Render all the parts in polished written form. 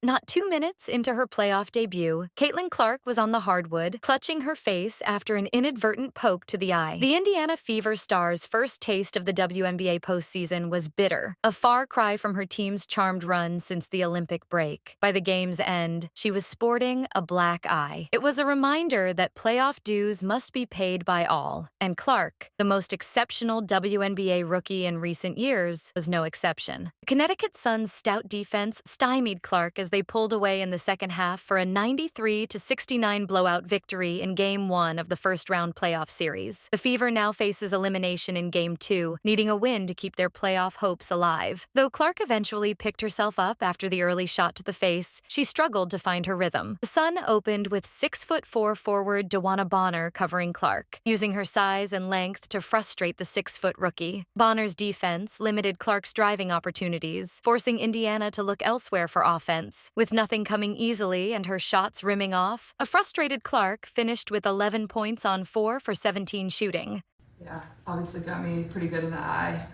Not 2 minutes into her playoff debut, Caitlin Clark was on the hardwood, clutching her face after an inadvertent poke to the eye. The Indiana Fever star's first taste of the WNBA postseason was bitter, a far cry from her team's charmed run since the Olympic break. By the game's end, she was sporting a black eye. It was a reminder that playoff dues must be paid by all, and Clark, the most exceptional WNBA rookie in recent years, was no exception. Connecticut Sun's stout defense stymied Clark as they pulled away in the second half for a 93-69 blowout victory in Game 1 of the first-round playoff series. The Fever now faces elimination in Game 2, needing a win to keep their playoff hopes alive. Though Clark eventually picked herself up after the early shot to the face, she struggled to find her rhythm. The Sun opened with 6'4" forward Dewana Bonner covering Clark, using her size and length to frustrate the 6-foot rookie. Bonner's defense limited Clark's driving opportunities, forcing Indiana to look elsewhere for offense. With nothing coming easily and her shots rimming off, a frustrated Clark finished with 11 points on 4 for 17 shooting. Yeah, obviously got me pretty good in the eye.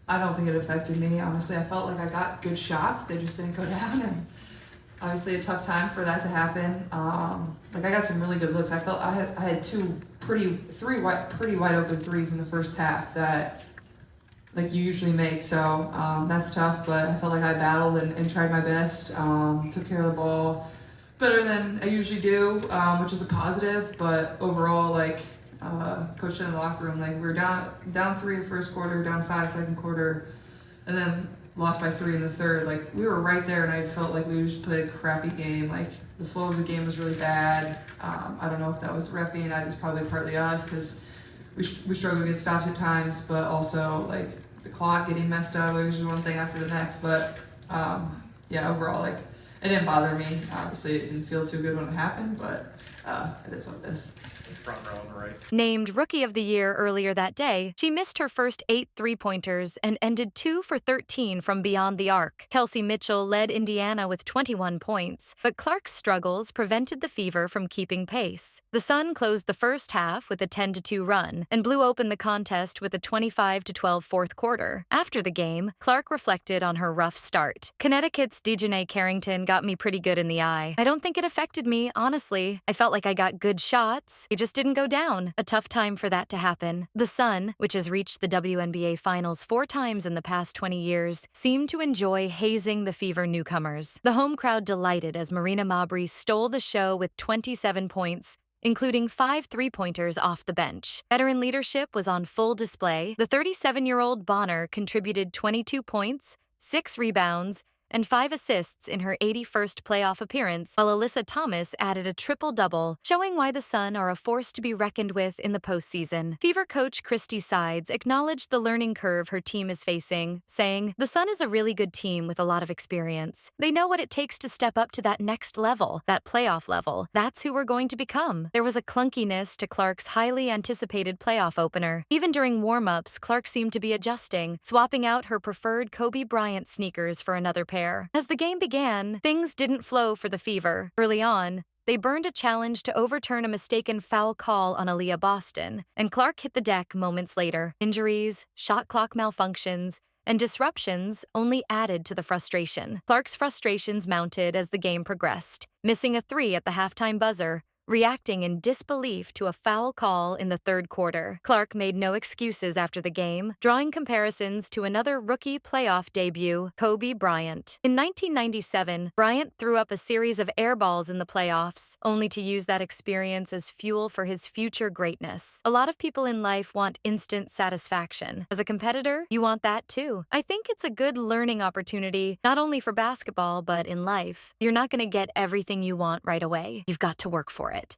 I don't think it affected me, honestly. I felt like I got good shots, they just didn't go down, and obviously a tough time for that to happen. I got some really good looks. I felt I had three pretty wide open threes in the first half that like you usually make, so that's tough, but I felt like I battled and tried my best, took care of the ball better than I usually do, which is a positive, but overall, Coach said in the locker room, we were down 3 the first quarter, down 5 second quarter, and then lost by 3 in the third. We were right there, and I felt like we just played a crappy game. The flow of the game was really bad. I don't know if that was the referee, and it's probably partly us, because we struggled to get stops at times, but also the clock getting messed up. It was just one thing after the next. But yeah, overall, it didn't bother me. Obviously, it didn't feel too good when it happened, but it is what it is. Front row on the right. Named Rookie of the Year earlier that day, she missed her first 8 three-pointers and ended 2 for 13 from beyond the arc. Kelsey Mitchell led Indiana with 21 points, but Clark's struggles prevented the Fever from keeping pace. The Sun closed the first half with a 10-2 run and blew open the contest with a 25-12 fourth quarter. After the game, Clark reflected on her rough start. Connecticut's Dejanay Carrington got me pretty good in the eye. I don't think it affected me, honestly. I felt like I got good shots. It just didn't go down. A tough time for that to happen. The Sun, which has reached the WNBA Finals 4 times in the past 20 years, seemed to enjoy hazing the Fever newcomers. The home crowd delighted as Marina Mabrey stole the show with 27 points, including 5 three-pointers off the bench. Veteran leadership was on full display. The 37-year-old Bonner contributed 22 points, 6 rebounds, and 5 assists in her 81st playoff appearance, while Alyssa Thomas added a triple-double, showing why the Sun are a force to be reckoned with in the postseason. Fever coach Christy Sides acknowledged the learning curve her team is facing, saying, "The Sun is a really good team with a lot of experience. They know what it takes to step up to that next level, that playoff level. That's who we're going to become." There was a clunkiness to Clark's highly anticipated playoff opener. Even during warm-ups, Clark seemed to be adjusting, swapping out her preferred Kobe Bryant sneakers for another pair. As the game began, things didn't flow for the Fever. Early on, they burned a challenge to overturn a mistaken foul call on Aaliyah Boston, and Clark hit the deck moments later. Injuries, shot clock malfunctions, and disruptions only added to the frustration. Clark's frustrations mounted as the game progressed, missing a 3 at the halftime buzzer, reacting in disbelief to a foul call in the third quarter. Clark made no excuses after the game, drawing comparisons to another rookie playoff debut, Kobe Bryant. In 1997, Bryant threw up a series of air balls in the playoffs, only to use that experience as fuel for his future greatness. A lot of people in life want instant satisfaction. As a competitor, you want that too. I think it's a good learning opportunity, not only for basketball, but in life. You're not going to get everything you want right away. You've got to work for it.